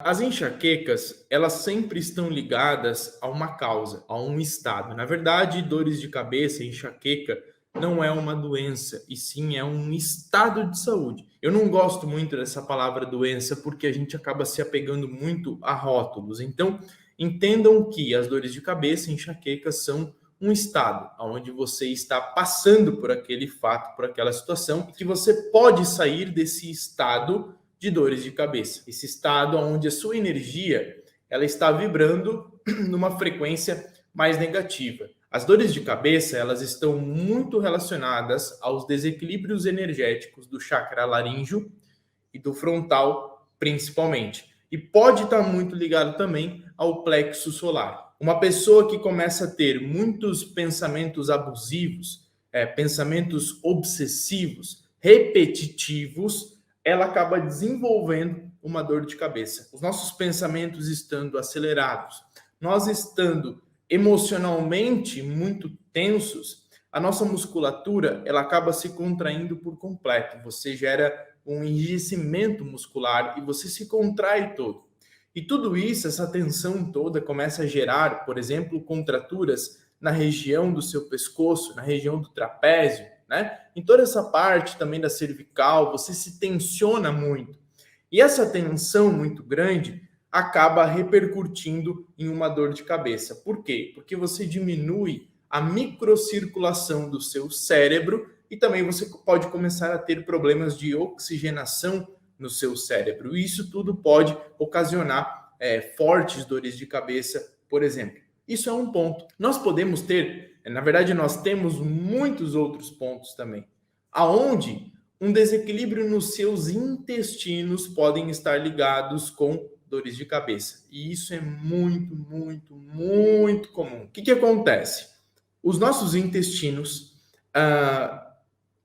As enxaquecas, elas sempre estão ligadas a uma causa, a um estado. Na verdade, dores de cabeça, enxaqueca, não é uma doença, e sim é um estado de saúde. Eu não gosto muito dessa palavra doença porque a gente acaba se apegando muito a rótulos. Então, entendam que as dores de cabeça, enxaquecas, são um estado onde você está passando por aquele fato, por aquela situação, que você pode sair desse estado de dores de cabeça. Esse estado onde a sua energia ela está vibrando numa frequência mais negativa. As dores de cabeça elas estão muito relacionadas aos desequilíbrios energéticos do chakra laríngeo e do frontal, principalmente. E pode estar muito ligado também ao plexo solar. Uma pessoa que começa a ter muitos pensamentos abusivos, pensamentos obsessivos, repetitivos, ela acaba desenvolvendo uma dor de cabeça. Os nossos pensamentos estando acelerados, nós estando emocionalmente muito tensos, a nossa musculatura ela acaba se contraindo por completo. Você gera um enrijecimento muscular e você se contrai todo. E tudo isso, essa tensão toda, começa a gerar, por exemplo, contraturas na região do seu pescoço, na região do trapézio, né? Em toda essa parte também da cervical, você se tensiona muito. E essa tensão muito grande acaba repercutindo em uma dor de cabeça. Por quê? Porque você diminui a microcirculação do seu cérebro e também você pode começar a ter problemas de oxigenação no seu cérebro. E isso tudo pode ocasionar fortes dores de cabeça, por exemplo. Isso é um ponto. Nós podemos ter, na verdade, nós temos muitos outros pontos também, aonde um desequilíbrio nos seus intestinos podem estar ligados com dores de cabeça. E isso é muito, muito, muito comum. O que acontece? Os nossos intestinos,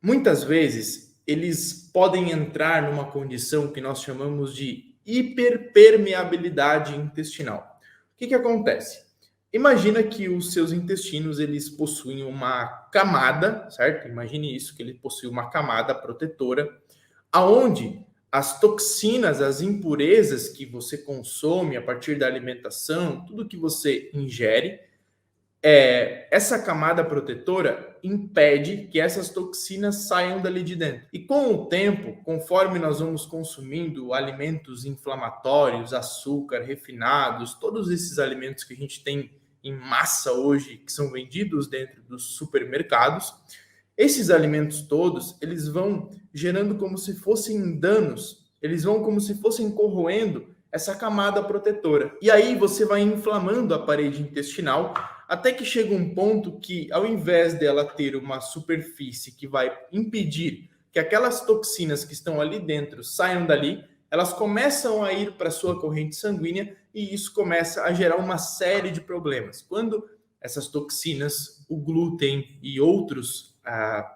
muitas vezes, eles podem entrar numa condição que nós chamamos de hiperpermeabilidade intestinal. O que acontece? Imagina que os seus intestinos eles possuem uma camada, certo? Imagine isso, que ele possui uma camada protetora, aonde as toxinas, as impurezas que você consome a partir da alimentação, tudo que você ingere, essa camada protetora impede que essas toxinas saiam dali de dentro. E com o tempo, conforme nós vamos consumindo alimentos inflamatórios, açúcar, refinados, todos esses alimentos que a gente tem em massa hoje, que são vendidos dentro dos supermercados, esses alimentos todos, eles vão gerando como se fossem danos, eles vão como se fossem corroendo essa camada protetora. E aí você vai inflamando a parede intestinal, até que chega um ponto que, ao invés dela ter uma superfície que vai impedir que aquelas toxinas que estão ali dentro saiam dali, elas começam a ir para a sua corrente sanguínea e isso começa a gerar uma série de problemas. Quando essas toxinas, o glúten e outros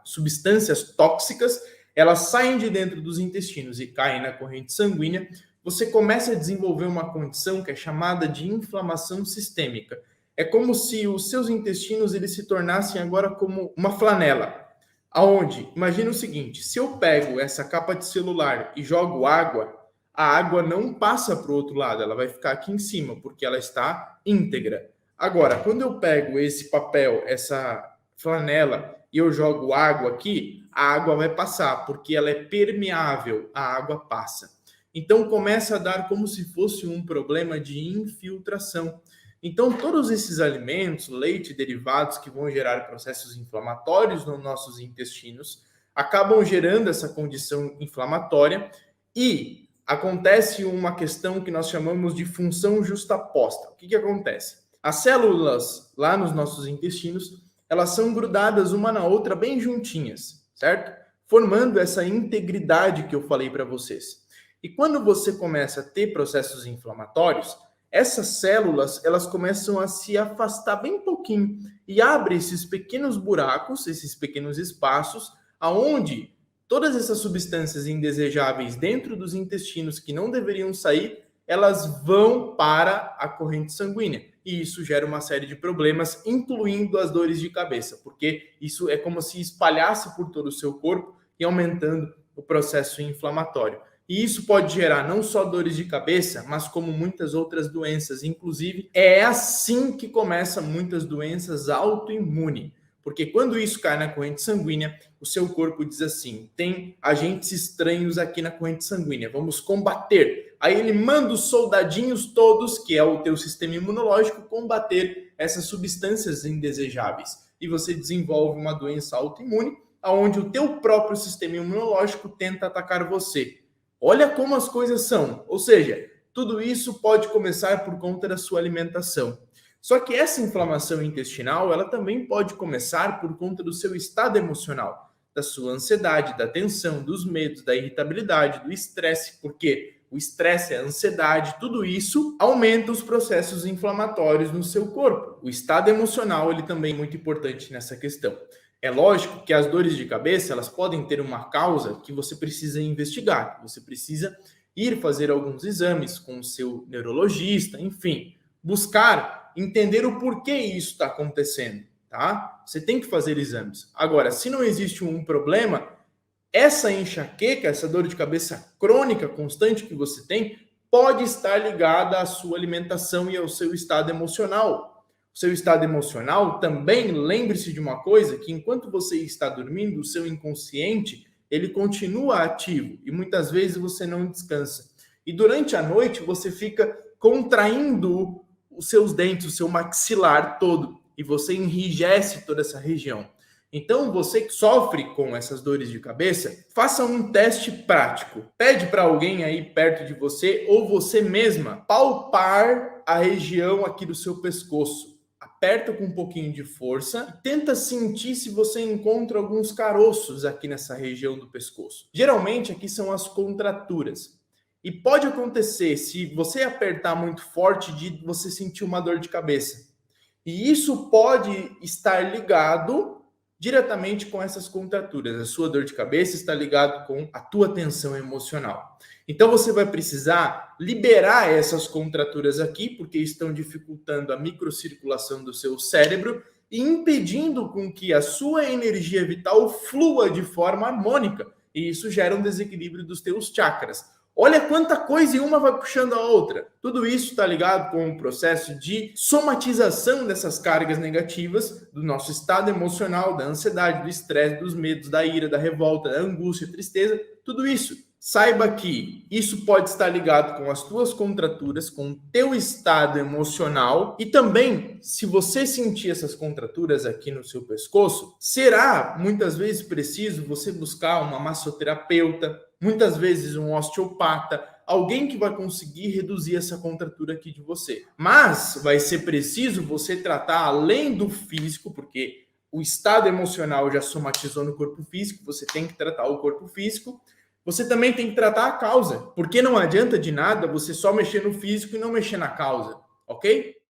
substâncias tóxicas, elas saem de dentro dos intestinos e caem na corrente sanguínea, você começa a desenvolver uma condição que é chamada de inflamação sistêmica. É como se os seus intestinos eles se tornassem agora como uma flanela. Aonde? Imagina o seguinte, se eu pego essa capa de celular e jogo água, a água não passa para o outro lado, ela vai ficar aqui em cima, porque ela está íntegra. Agora, quando eu pego esse papel, essa flanela, e eu jogo água aqui, a água vai passar, porque ela é permeável, a água passa. Então, começa a dar como se fosse um problema de infiltração. Então, todos esses alimentos, leite e derivados que vão gerar processos inflamatórios nos nossos intestinos, acabam gerando essa condição inflamatória e acontece uma questão que nós chamamos de função justaposta. O que acontece? As células lá nos nossos intestinos, elas são grudadas uma na outra bem juntinhas, certo? Formando essa integridade que eu falei para vocês. E quando você começa a ter processos inflamatórios, essas células elas começam a se afastar bem pouquinho e abre esses pequenos buracos, esses pequenos espaços, aonde todas essas substâncias indesejáveis dentro dos intestinos que não deveriam sair, elas vão para a corrente sanguínea. E isso gera uma série de problemas, incluindo as dores de cabeça, porque isso é como se espalhasse por todo o seu corpo e aumentando o processo inflamatório. E isso pode gerar não só dores de cabeça, mas como muitas outras doenças. Inclusive, é assim que começam muitas doenças autoimunes. Porque quando isso cai na corrente sanguínea, o seu corpo diz assim: tem agentes estranhos aqui na corrente sanguínea, vamos combater. Aí ele manda os soldadinhos todos, que é o teu sistema imunológico, combater essas substâncias indesejáveis. E você desenvolve uma doença autoimune, onde o teu próprio sistema imunológico tenta atacar você. Olha como as coisas são. Ou seja, tudo isso pode começar por conta da sua alimentação. Só que essa inflamação intestinal, ela também pode começar por conta do seu estado emocional, da sua ansiedade, da tensão, dos medos, da irritabilidade, do estresse, porque o estresse, a ansiedade, tudo isso aumenta os processos inflamatórios no seu corpo. O estado emocional, ele também é muito importante nessa questão. É lógico que as dores de cabeça, elas podem ter uma causa que você precisa investigar, que você precisa ir fazer alguns exames com o seu neurologista, enfim, buscar entender o porquê isso está acontecendo, tá? Você tem que fazer exames. Agora, se não existe um problema, essa enxaqueca, essa dor de cabeça crônica constante que você tem, pode estar ligada à sua alimentação e ao seu estado emocional. O seu estado emocional também, lembre-se de uma coisa, que enquanto você está dormindo, o seu inconsciente, ele continua ativo e muitas vezes você não descansa. E durante a noite você fica contraindo os seus dentes, o seu maxilar todo, e você enrijece toda essa região. Então, você que sofre com essas dores de cabeça, faça um teste prático. Pede para alguém aí perto de você ou você mesma palpar a região aqui do seu pescoço. Aperta com um pouquinho de força e tenta sentir se você encontra alguns caroços aqui nessa região do pescoço. Geralmente aqui são as contraturas. E pode acontecer, se você apertar muito forte, de você sentir uma dor de cabeça. E isso pode estar ligado diretamente com essas contraturas. A sua dor de cabeça está ligado com a tua tensão emocional. Então você vai precisar liberar essas contraturas aqui, porque estão dificultando a microcirculação do seu cérebro e impedindo com que a sua energia vital flua de forma harmônica. E isso gera um desequilíbrio dos teus chakras. Olha quanta coisa e uma vai puxando a outra. Tudo isso está ligado com o processo de somatização dessas cargas negativas do nosso estado emocional, da ansiedade, do estresse, dos medos, da ira, da revolta, da angústia, tristeza, tudo isso. Saiba que isso pode estar ligado com as tuas contraturas, com o teu estado emocional e também, se você sentir essas contraturas aqui no seu pescoço, será muitas vezes preciso você buscar uma massoterapeuta, muitas vezes um osteopata, alguém que vai conseguir reduzir essa contratura aqui de você. Mas vai ser preciso você tratar além do físico, porque o estado emocional já somatizou no corpo físico, você tem que tratar o corpo físico. Você também tem que tratar a causa, porque não adianta de nada você só mexer no físico e não mexer na causa, ok?